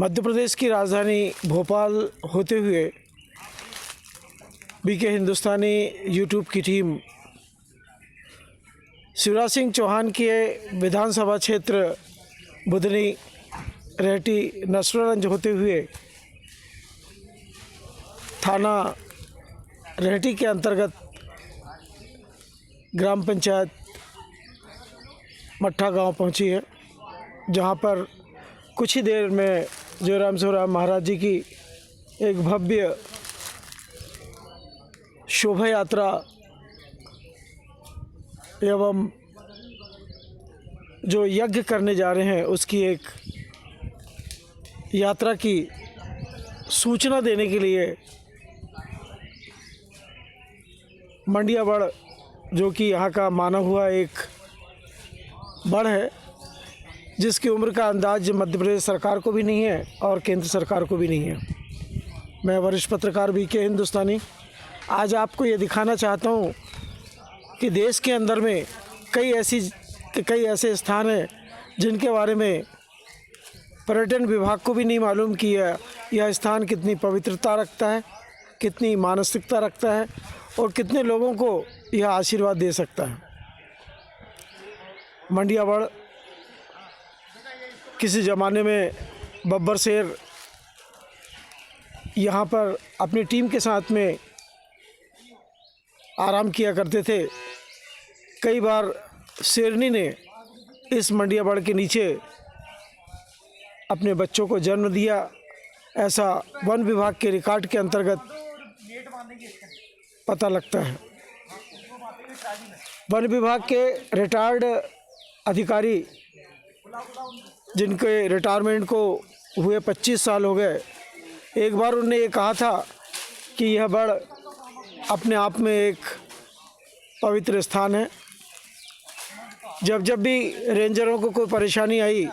मध्य प्रदेश की राजधानी भोपाल होते हुए बीके हिंदुस्तानी यूट्यूब की टीम शिवराज सिंह चौहान के विधानसभा क्षेत्र बुधनी रेहटी नसरुल्लागंज होते हुए थाना रेहटी के अंतर्गत ग्राम पंचायत मट्ठा गांव पहुंची है, जहां पर कुछ ही देर में जयराम शिवराम महाराज जी की एक भव्य शोभा यात्रा एवं जो यज्ञ करने जा रहे हैं उसकी एक यात्रा की सूचना देने के लिए मंडिया बड़, जो कि यहाँ का माना हुआ एक बड़ है, जिसकी उम्र का अंदाज मध्य प्रदेश सरकार को भी नहीं है और केंद्र सरकार को भी नहीं है। मैं वरिष्ठ पत्रकार बीके हिंदुस्तानी आज आपको ये दिखाना चाहता हूँ कि देश के अंदर में कई ऐसे स्थान हैं जिनके बारे में पर्यटन विभाग को भी नहीं मालूम कि यह स्थान कितनी पवित्रता रखता है, कितनी मानसिकता रखता है और कितने लोगों को यह आशीर्वाद दे सकता है। मंडिया बड़ किसी ज़माने में बब्बर शेर यहाँ पर अपनी टीम के साथ में आराम किया करते थे। कई बार शेरनी ने इस मंडिया बड़ के नीचे अपने बच्चों को जन्म दिया, ऐसा वन विभाग के रिकॉर्ड के अंतर्गत पता लगता है। वन विभाग के रिटायर्ड अधिकारी जिनके रिटायरमेंट को हुए 25 साल हो गए, एक बार उन्होंने ये कहा था कि यह बड़ अपने आप में एक पवित्र स्थान है। जब जब भी रेंजरों को कोई परेशानी आई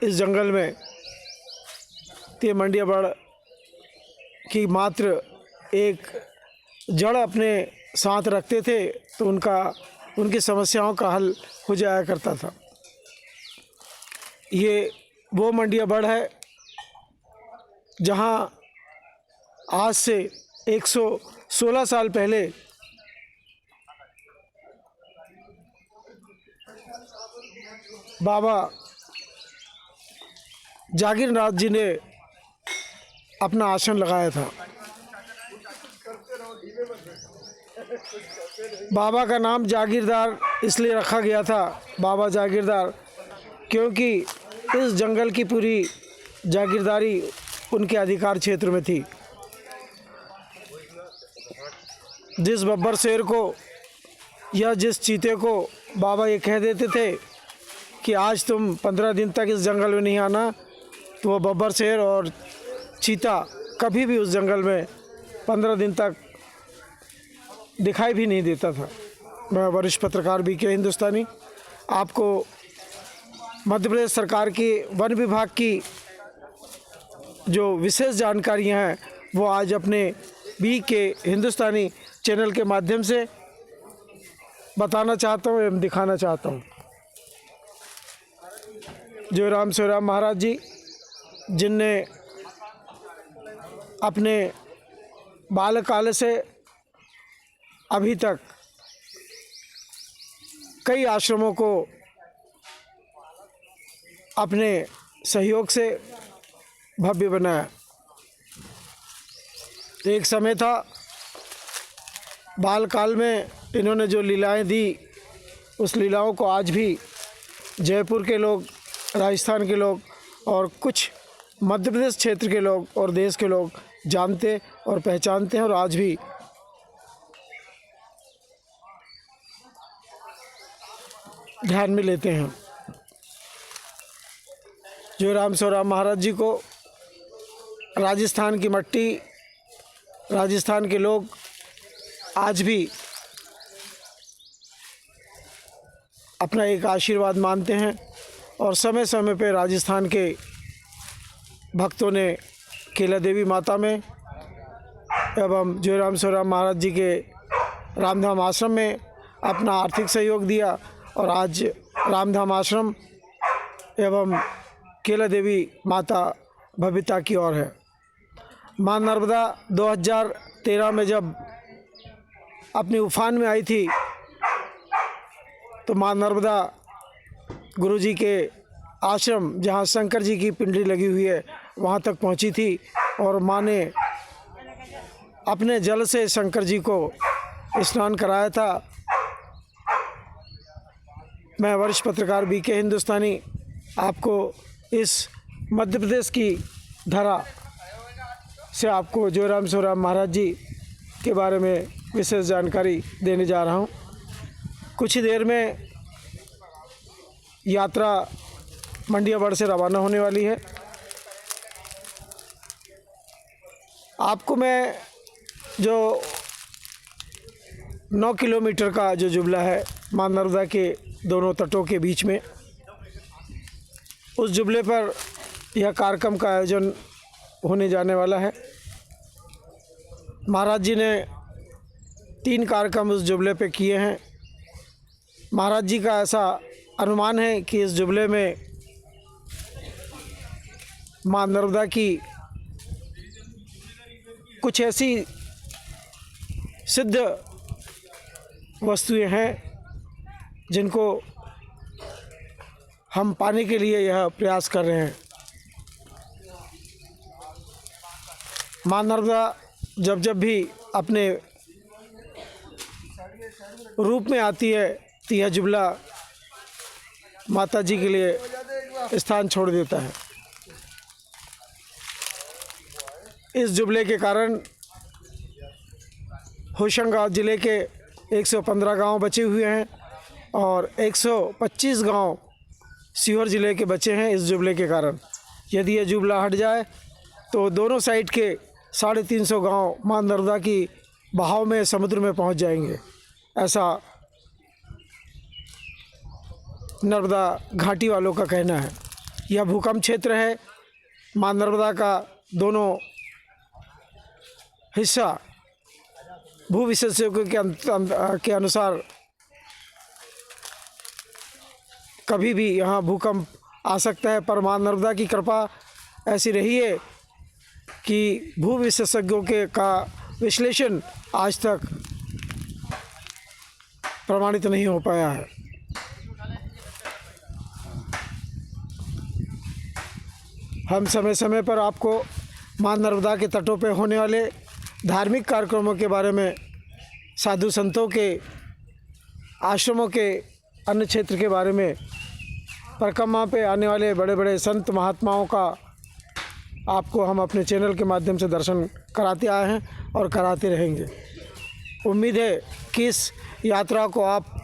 इस जंगल में, तो ये मंडिया बड़ की मात्र एक जड़ अपने साथ रखते थे तो उनकी समस्याओं का हल हो जाया करता था। ये वो मंडिया बड़ है जहां आज से 116 साल पहले बाबा जागीरनाथ जी ने अपना आसन लगाया था। बाबा का नाम जागीरदार इसलिए रखा गया था, बाबा जागीरदार, क्योंकि इस जंगल की पूरी जागीरदारी उनके अधिकार क्षेत्र में थी। जिस बब्बर शेर को या जिस चीते को बाबा ये कह देते थे कि आज तुम 15 दिन तक इस जंगल में नहीं आना, तो वो बब्बर शेर और चीता कभी भी उस जंगल में 15 दिन तक दिखाई भी नहीं देता था। मैं वरिष्ठ पत्रकार बीके हिंदुस्तानी आपको मध्य प्रदेश सरकार की वन विभाग की जो विशेष जानकारियां हैं वो आज अपने बीके हिंदुस्तानी चैनल के माध्यम से बताना चाहता हूं एवं दिखाना चाहता हूं। जयराम शिवराम महाराज जी, जिनने अपने बाल्यकाल से अभी तक कई आश्रमों को अपने सहयोग से भव्य बनाया। एक समय था, बालकाल में इन्होंने जो लीलाएं दी, उस लीलाओं को आज भी जयपुर के लोग, राजस्थान के लोग और कुछ मध्य प्रदेश क्षेत्र के लोग और देश के लोग जानते और पहचानते हैं और आज भी ध्यान में लेते हैं। जयराम शिवराम महाराज जी को राजस्थान की मट्टी, राजस्थान के लोग आज भी अपना एक आशीर्वाद मानते हैं और समय समय पर राजस्थान के भक्तों ने केला देवी माता में एवं जयराम शिवराम महाराज जी के रामधाम आश्रम में अपना आर्थिक सहयोग दिया और आज रामधाम आश्रम एवं केला देवी माता भव्यता की ओर है। माँ नर्मदा 2013 में जब अपनी उफान में आई थी तो माँ नर्मदा गुरुजी के आश्रम जहाँ शंकर जी की पिंडली लगी हुई है वहाँ तक पहुँची थी और माँ ने अपने जल से शंकर जी को स्नान कराया था। मैं वरिष्ठ पत्रकार बीके हिंदुस्तानी आपको इस मध्य प्रदेश की धरा से आपको जोराम सोराम महाराज जी के बारे में विशेष जानकारी देने जा रहा हूँ। कुछ ही देर में यात्रा मंडियागढ़ से रवाना होने वाली है। आपको मैं जो 9 किलोमीटर का जो जुमला है माँ नर्मदा के दोनों तटों के बीच में, उस जुमले पर यह कार्यक्रम का आयोजन होने जाने वाला है। महाराज जी ने 3 कार्यक्रम उस जुमले पे किए हैं। महाराज जी का ऐसा अनुमान है कि इस जुमले में माँ नर्मदा की कुछ ऐसी सिद्ध वस्तुएं हैं जिनको हम पाने के लिए यह प्रयास कर रहे हैं। माँ नर्मदा जब जब भी अपने रूप में आती है तो यह जुमला माता जी के लिए स्थान छोड़ देता है। इस जुमले के कारण होशंगाबाद ज़िले के 115 गांव बचे हुए हैं और 125 गांव सीहोर ज़िले के बचे हैं इस जुमले के कारण। यदि यह जुमला हट जाए तो दोनों साइड के 350 गांव माँ नर्मदा की बहाव में समुद्र में पहुंच जाएंगे, ऐसा नर्मदा घाटी वालों का कहना है। यह भूकंप क्षेत्र है। माँ नर्मदा का दोनों हिस्सा भू विशेषज्ञों के अनुसार कभी भी यहाँ भूकंप आ सकता है, पर माँ नर्मदा की कृपा ऐसी रही है कि भू विशेषज्ञों के का विश्लेषण आज तक प्रमाणित नहीं हो पाया है। हम समय समय पर आपको माँ नर्मदा के तटों पर होने वाले धार्मिक कार्यक्रमों के बारे में, साधु संतों के आश्रमों के अन्य क्षेत्र के बारे में, परिक्रमा पे आने वाले बड़े बड़े संत महात्माओं का आपको हम अपने चैनल के माध्यम से दर्शन कराते आए हैं और कराते रहेंगे। उम्मीद है कि इस यात्रा को आप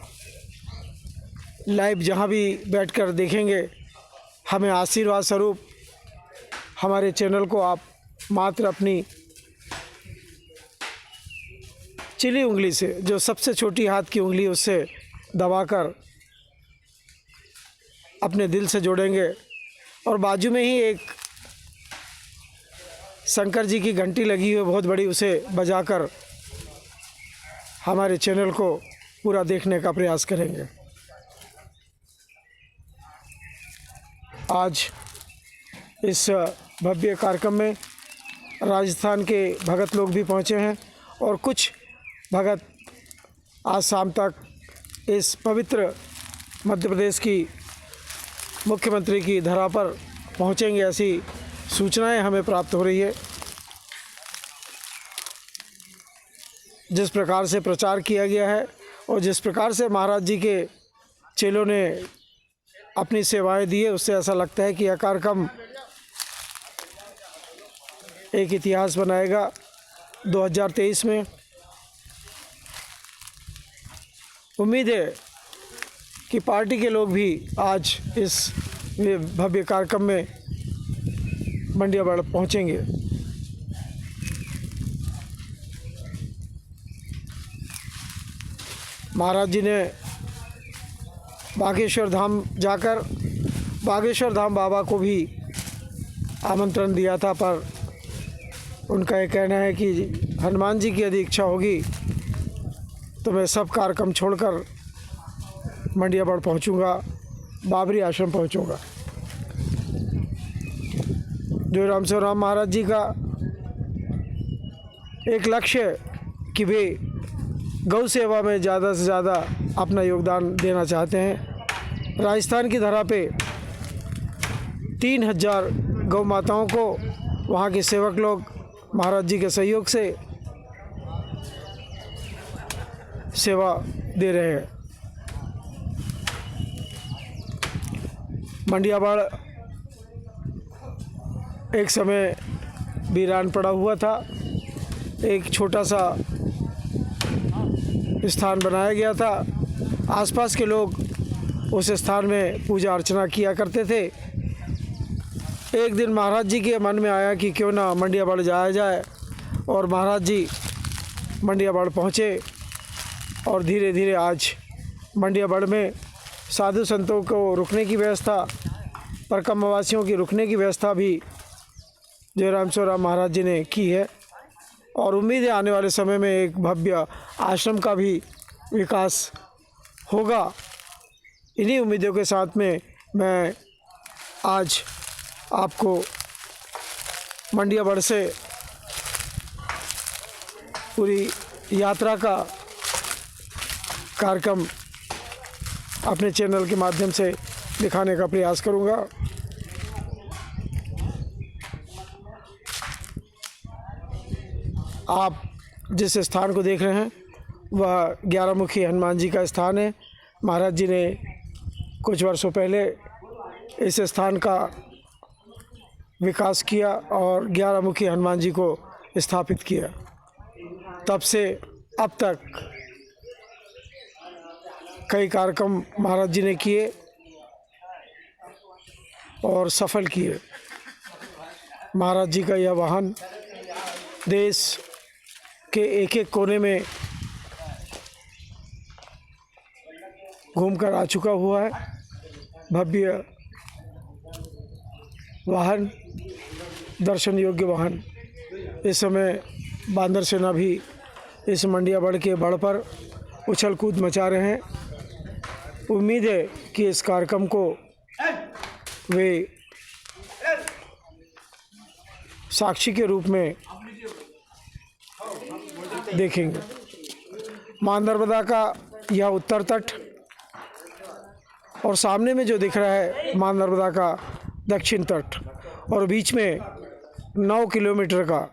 लाइव जहां भी बैठकर देखेंगे, हमें आशीर्वाद स्वरूप हमारे चैनल को आप मात्र अपनी चिली उंगली से, जो सबसे छोटी हाथ की उंगली, उससे दबाकर अपने दिल से जोड़ेंगे और बाजू में ही एक शंकर जी की घंटी लगी हुई बहुत बड़ी, उसे बजाकर हमारे चैनल को पूरा देखने का प्रयास करेंगे। आज इस भव्य कार्यक्रम में राजस्थान के भगत लोग भी पहुंचे हैं और कुछ भगत आज शाम तक इस पवित्र मध्य प्रदेश की मुख्यमंत्री की धरा पर पहुंचेंगे, ऐसी सूचनाएं हमें प्राप्त हो रही है। जिस प्रकार से प्रचार किया गया है और जिस प्रकार से महाराज जी के चेलों ने अपनी सेवाएं दी है, उससे ऐसा लगता है कि यह कार्यक्रम एक इतिहास बनाएगा 2023 में। उम्मीद है कि पार्टी के लोग भी आज इस भव्य कार्यक्रम में मंडियागढ़ पहुंचेंगे। महाराज जी ने बागेश्वर धाम जाकर बागेश्वर धाम बाबा को भी आमंत्रण दिया था, पर उनका ये कहना है कि हनुमान जी की यदि इच्छा होगी तो मैं सब कार्यक्रम छोड़कर मंडियागढ़ पहुंचूंगा, बाबरी आश्रम पहुंचूंगा। जो राम शिवराम महाराज जी का एक लक्ष्य है कि वे गौ सेवा में ज़्यादा से ज़्यादा अपना योगदान देना चाहते हैं। राजस्थान की धरा पे 3000 गौ माताओं को वहाँ के सेवक लोग महाराज जी के सहयोग से सेवा दे रहे हैं। मंडियाबाड़ एक समय वीरान पड़ा हुआ था। एक छोटा सा स्थान बनाया गया था। आसपास के लोग उस स्थान में पूजा अर्चना किया करते थे। एक दिन महाराज जी के मन में आया कि क्यों ना मंडियाबाड़ जाया जाए, और महाराज जी मंडियाबाड़ पहुँचे और धीरे धीरे आज मंडियाबाड़ में साधु संतों को रुकने की व्यवस्था, परकमवासियों की रुकने की व्यवस्था भी जय राम शिवराम महाराज जी ने की है। और उम्मीद है आने वाले समय में एक भव्य आश्रम का भी विकास होगा। इन्हीं उम्मीदों के साथ में मैं आज आपको मंडियाबाड़ से पूरी यात्रा का कार्यक्रम अपने चैनल के माध्यम से दिखाने का प्रयास करूंगा। आप जिस स्थान को देख रहे हैं वह 11 मुखी हनुमान जी का स्थान है। महाराज जी ने कुछ वर्षों पहले इस स्थान का विकास किया और 11 मुखी हनुमान जी को स्थापित किया। तब से अब तक कई कार्यक्रम महाराज जी ने किए और सफल किए। महाराज जी का यह वाहन देश के एक एक कोने में घूमकर आ चुका हुआ है। भव्य वाहन, दर्शन योग्य वाहन। इस समय बांदर सेना भी इस मंडियाबाड़ के बड़ पर उछल कूद मचा रहे हैं। उम्मीद है कि इस कार्यक्रम को वे साक्षी के रूप में देखेंगे। मां नर्मदा का यह उत्तर तट और सामने में जो दिख रहा है मां नर्मदा का दक्षिण तट, और बीच में 9 किलोमीटर का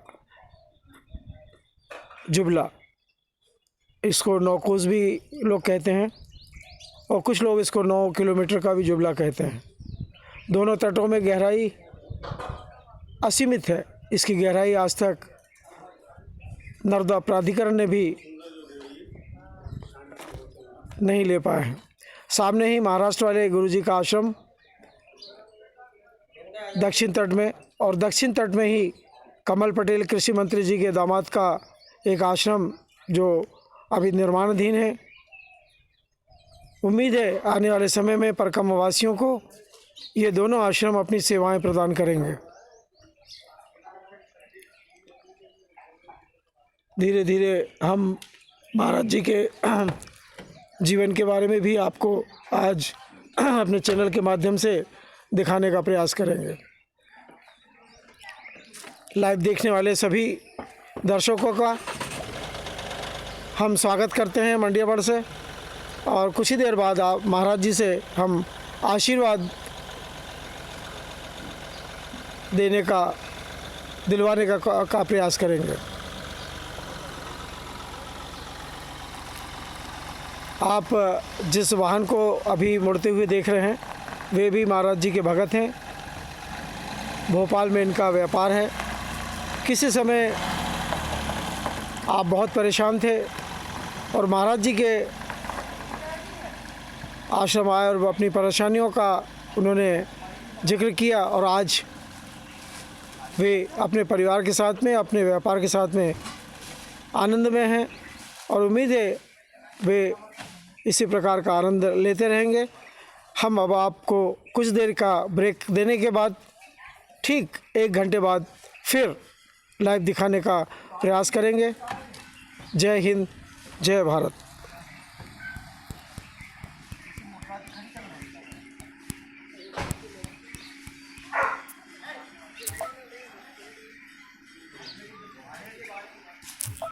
जुबला, इसको 9 कोस भी लोग कहते हैं और कुछ लोग इसको 9 किलोमीटर का भी जुबला कहते हैं। दोनों तटों में गहराई असीमित है। इसकी गहराई आज तक नर्मदा प्राधिकरण ने भी नहीं ले पाए हैं। सामने ही महाराष्ट्र वाले गुरुजी का आश्रम दक्षिण तट में, और दक्षिण तट में ही कमल पटेल कृषि मंत्री जी के दामाद का एक आश्रम जो अभी निर्माणाधीन है। उम्मीद है आने वाले समय में परकमवासियों को ये दोनों आश्रम अपनी सेवाएं प्रदान करेंगे। धीरे धीरे हम महाराज जी के जीवन के बारे में भी आपको आज अपने चैनल के माध्यम से दिखाने का प्रयास करेंगे। लाइव देखने वाले सभी दर्शकों का हम स्वागत करते हैं मंडियाबाड़ से, और कुछ ही देर बाद आप महाराज जी से हम आशीर्वाद देने का, दिलवाने का प्रयास करेंगे। आप जिस वाहन को अभी मुड़ते हुए देख रहे हैं वे भी महाराज जी के भगत हैं। भोपाल में इनका व्यापार है। किसी समय आप बहुत परेशान थे और महाराज जी के आश्रम आए और वो अपनी परेशानियों का उन्होंने जिक्र किया, और आज वे अपने परिवार के साथ में, अपने व्यापार के साथ में आनंद में हैं, और उम्मीद है वे इसी प्रकार का आनंद लेते रहेंगे। हम अब आपको कुछ देर का ब्रेक देने के बाद ठीक 1 घंटे बाद फिर लाइव दिखाने का प्रयास करेंगे। जय हिंद, जय भारत।